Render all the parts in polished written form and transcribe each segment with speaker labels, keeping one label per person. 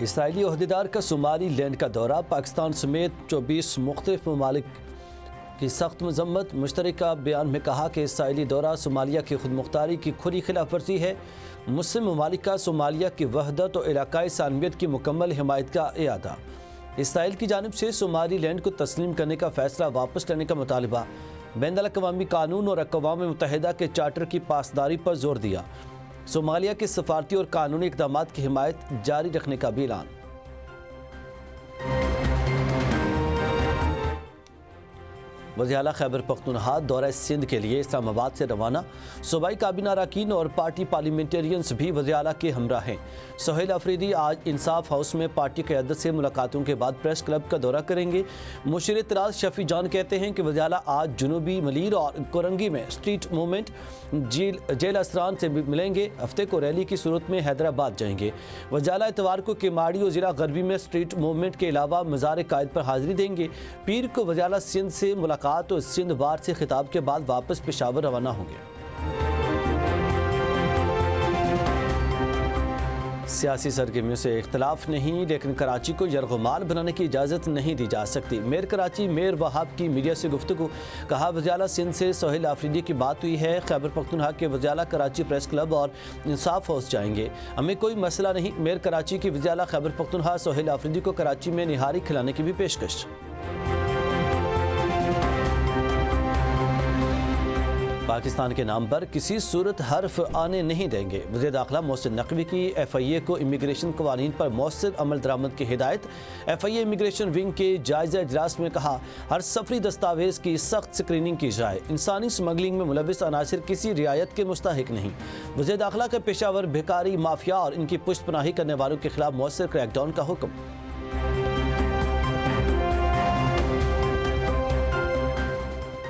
Speaker 1: اسرائیلی عہدیدار کا صومالی لینڈ کا دورہ، پاکستان سمیت 24 مختلف ممالک کی سخت مذمت۔ مشترکہ بیان میں کہا کہ اسرائیلی دورہ صومالیہ کی خود مختاری کی کھلی خلاف ورزی ہے۔ مسلم ممالک کا صومالیہ کی وحدت اور علاقائی سالمیت کی مکمل حمایت کا اعادہ۔ اسرائیل کی جانب سے صومالی لینڈ کو تسلیم کرنے کا فیصلہ واپس لینے کا مطالبہ۔ بین الاقوامی قانون اور اقوام متحدہ کے چارٹر کی پاسداری پر زور دیا۔ صومالیہ کے سفارتی اور قانونی اقدامات کی حمایت جاری رکھنے کا بھی اعلان۔ وزیر اعلیٰ خیبر پختونخوا دورہ سندھ کے لیے اسلام آباد سے روانہ۔ صوبائی کابینہ اراکین اور پارٹی پارلیمنٹرینز بھی وزیر اعلیٰ کے ہمراہ ہیں۔ سہیل آفریدی آج انصاف ہاؤس میں پارٹی قیادت سے ملاقاتوں کے بعد پریس کلب کا دورہ کریں گے۔ مشیر اطلاعات شفیع جان کہتے ہیں کہ وزیر اعلیٰ آج جنوبی ملیر اور کورنگی میں اسٹریٹ موومنٹ جیل اسران سے بھی ملیں گے۔ ہفتے کو ریلی کی صورت میں حیدرآباد جائیں گے۔ وزیر اعلیٰ اتوار کو کیماڑی اور ضلع غربی میں اسٹریٹ موومنٹ کے علاوہ مزار قائد پر حاضری دیں گے۔ پیر کو وزیر اعلیٰ سندھ سے ملاقات اور سندھ بار سے خطاب کے بعد واپس پشاور روانہ ہوں گے۔ سیاسی سرگرمیوں سے اختلاف نہیں، لیکن کراچی کو یرغمال بنانے کی اجازت نہیں دی جا سکتی۔ میئر کراچی میئر وہاب کی میڈیا سے گفتگو، کہا وزیر اعلیٰ سندھ سے سہیل آفریدی کی بات ہوئی ہے۔ خیبر پختونخوا کے وزیر اعلیٰ کراچی پریس کلب اور انصاف ہاؤس جائیں گے۔ ہمیں کوئی مسئلہ نہیں۔ میئر کراچی کی وزیر اعلیٰ خیبر پختونخوا سہیل آفریدی کو کراچی میں نہاری کھلانے کی بھی پیشکش۔ پاکستان کے نام پر کسی صورت حرف آنے نہیں دیں گے۔ وزیر داخلہ محسن نقوی کی ایف آئی اے کو امیگریشن قوانین پر مؤثر عمل درآمد کی ہدایت۔ ایف آئی اے امیگریشن ونگ کے جائزہ اجلاس میں کہا، ہر سفری دستاویز کی سخت اسکریننگ کی جائے۔ انسانی سمگلنگ میں ملوث عناصر کسی رعایت کے مستحق نہیں۔ وزیر داخلہ کا پشاور بھکاری مافیا اور ان کی پشت پناہی کرنے والوں کے خلاف مؤثر کریک ڈاؤن کا حکم۔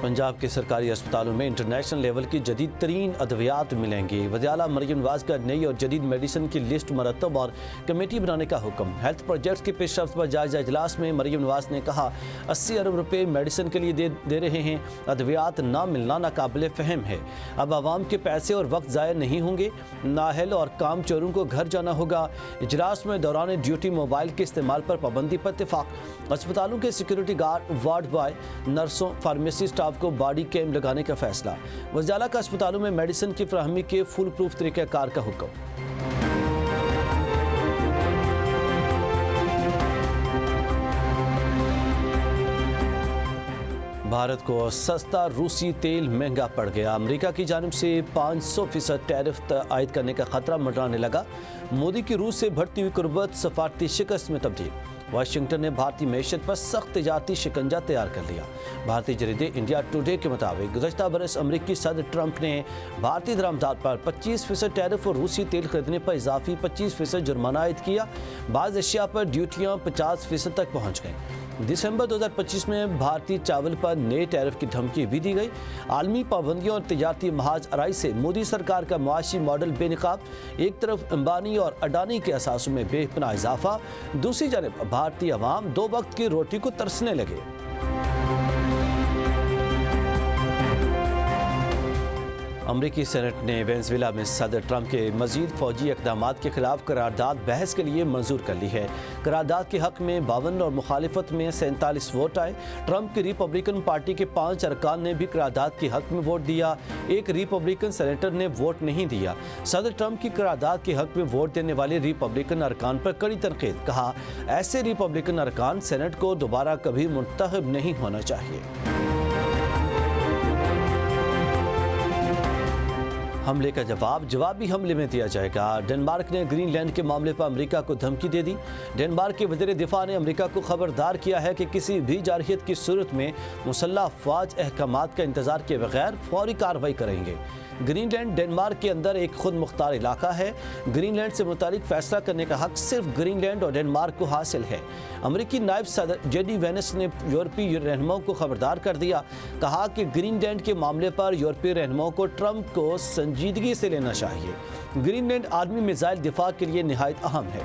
Speaker 1: پنجاب کے سرکاری اسپتالوں میں انٹرنیشنل لیول کی جدید ترین ادویات ملیں گی۔ وزیر اعلیٰ مریم نواز کا نئی اور جدید میڈیسن کی لسٹ مرتب اور کمیٹی بنانے کا حکم۔ ہیلتھ پروجیکٹس کی پیش رفت پر جائزہ اجلاس میں مریم نواز نے کہا، 80 ارب روپے میڈیسن کے لیے دے رہے ہیں، ادویات نہ ملنا ناقابل فہم ہے۔ اب عوام کے پیسے اور وقت ضائع نہیں ہوں گے۔ نااہل اور کام چوروں کو گھر جانا ہوگا۔ اجلاس میں دوران ڈیوٹی موبائل کے استعمال پر پابندی پر اتفاق۔ اسپتالوں کے سیکورٹی گارڈ، وارڈ بوائے، نرسوں، فارمیسی اسٹاف کو باڈی کیم لگانے کا فیصلہ۔ وزیر اعلیٰ کا اسپتالوں میں میڈیسن کی فراہمی کے فول پروف طریقہ کار کا حکم۔ بھارت کو سستا روسی تیل مہنگا پڑ گیا۔ امریکہ کی جانب سے 500% ٹیرف عائد کرنے کا خطرہ منڈرانے لگا۔ مودی کی روس سے بڑھتی ہوئی قربت سفارتی شکست میں تبدیل۔ واشنگٹن نے بھارتی معیشت پر سخت تجارتی شکنجہ تیار کر لیا۔ بھارتی جریدے انڈیا ٹوڈے کے مطابق گزشتہ برس امریکی صدر ٹرمپ نے بھارتی درآمدات پر 25% ٹیرف اور روسی تیل خریدنے پر اضافی 25% جرمانہ عائد کیا۔ بعض اشیاء پر ڈیوٹیاں 50% تک پہنچ گئیں۔ دسمبر 2025 میں بھارتی چاول پر نئے ٹیرف کی دھمکی بھی دی گئی۔ عالمی پابندیوں اور تجارتی محاذ آرائی سے مودی سرکار کا معاشی ماڈل بے نقاب۔ ایک طرف امبانی اور اڈانی کے اثاثوں میں بے پناہ اضافہ، دوسری جانب بھارتی عوام 2 وقت کی روٹی کو ترسنے لگے۔ امریکی سینٹ نے وینزویلا میں صدر ٹرمپ کے مزید فوجی اقدامات کے خلاف قرارداد بحث کے لیے منظور کر لی ہے۔ قرارداد کے حق میں 52 اور مخالفت میں 47 ووٹ آئے۔ ٹرمپ کی ریپبلکن پارٹی کے 5 ارکان نے بھی قرارداد کے حق میں ووٹ دیا۔ ایک ریپبلکن سینیٹر نے ووٹ نہیں دیا۔ صدر ٹرمپ کی قرارداد کے حق میں ووٹ دینے والے ریپبلکن ارکان پر کڑی تنقید، کہا ایسے ریپبلکن ارکان سینٹ کو دوبارہ کبھی منتخب نہیں ہونا چاہیے۔ حملے کا جوابی حملے میں دیا جائے گا۔ ڈنمارک نے گرین لینڈ کے معاملے پر امریکہ کو دھمکی دے دی۔ ڈنمارک کے وزیر دفاع نے امریکہ کو خبردار کیا ہے کہ کسی بھی جارحیت کی صورت میں مسلح افواج احکامات کا انتظار کیے بغیر فوری کارروائی کریں گے۔ گرین لینڈ ڈنمارک کے اندر ایک خود مختار علاقہ ہے۔ گرین لینڈ سے متعلق فیصلہ کرنے کا حق صرف گرین لینڈ اور ڈنمارک کو حاصل ہے۔ امریکی نائب صدر جے ڈی وینس نے یورپی رہنماؤں کو خبردار کر دیا، کہا کہ گرین لینڈ کے معاملے پر یورپی رہنماؤں کو ٹرمپ کو سنجیدگی سے لینا چاہیے۔ گرین لینڈ عالمی میزائل دفاع کے لیے نہایت اہم ہے۔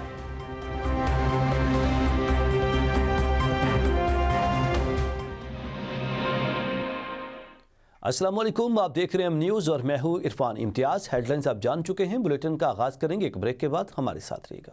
Speaker 1: السلام علیکم، آپ دیکھ رہے ہیں نیوز اور میں ہوں عرفان امتیاز۔ ہیڈ لائنز آپ جان چکے ہیں، بلیٹن کا آغاز کریں گے ایک بریک کے بعد، ہمارے ساتھ رہیے گا۔